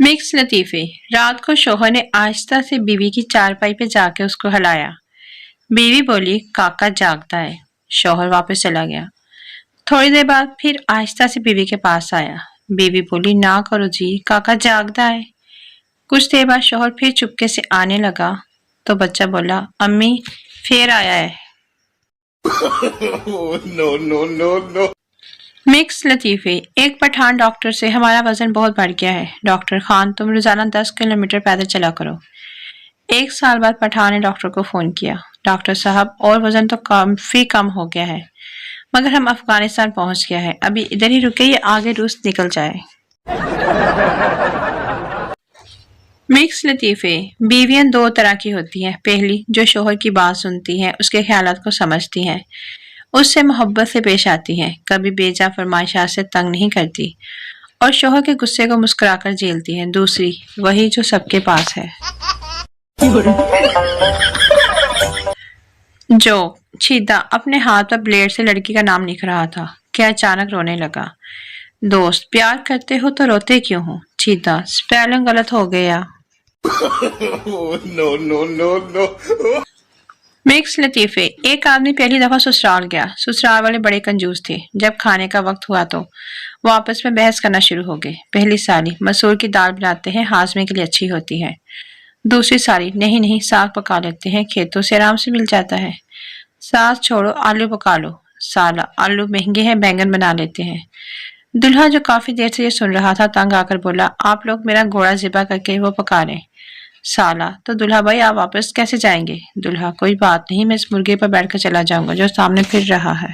Mix लतीफे। रात को शोहर ने आहिस्ता से बीवी की चारपाई पे जाके उसको हिलाया। बीवी बोली, काका जागता है। शोहर वापस चला गया। थोड़ी देर बाद फिर आहिस्ता से बीवी के पास आया। बीवी बोली, ना करो जी, काका जागता है। कुछ देर बाद शोहर फिर चुपके से आने लगा तो बच्चा बोला, अम्मी फिर आया है। No no no no. Mix लतीफे। एक पठान डॉक्टर से, हमारा वजन बहुत बढ़ गया है। डॉक्टर, खान तुम रोजाना 10 किलोमीटर पैदल चला करो। 1 साल बाद पठान ने डॉक्टर को फोन किया, डॉक्टर साहब और वजन तो काफी कम हो गया है, मगर हम अफगानिस्तान पहुंच गया है, अभी इधर ही रुके, ये आगे रूस निकल जाए। मिक्स लतीफे। बीवियां 2 तरह की होती हैं। पहली, जो शोहर की बात सुनती हैं, उसके ख्यालात को समझती हैं, उससे मोहब्बत से पेश आती हैं, कभी बेजा फरमाइशात से तंग नहीं करती और शोहर के गुस्से को मुस्कुराकर झेलती हैं। दूसरी, वही जो सबके पास है। जो छीदा अपने हाथ पर ब्लेड से लड़की का नाम लिख रहा था कि अचानक रोने लगा। दोस्त, प्यार करते हो तो रोते क्यों हो? छीदा, स्पेलिंग गलत हो गया। No no no no. Mix लतीफे। एक आदमी पहली दफा ससुराल गया। ससुराल वाले बड़े कंजूस थे। जब खाने का वक्त हुआ तो वो आपस में बहस करना शुरू हो गए। पहली साली, मसूर की दाल बनाते हैं, हाजमे के लिए अच्छी होती है। दूसरी साली, नहीं नहीं, साग पका लेते हैं, खेतों से आराम से मिल जाता है। साग छोड़ो, आलू पका लो। साला, आलू महंगे हैं, बैंगन बना लेते हैं। दूल्हा, जो काफी देर से ये सुन रहा था, तंग आकर बोला, आप लोग मेरा घोड़ा ज़िबा करके वो पका लें। साला, तो दूल्हा भाई आप वापस कैसे जाएंगे? दूल्हा, कोई बात नहीं, मैं इस मुर्गे पर बैठकर चला जाऊंगा जो सामने फिर रहा है।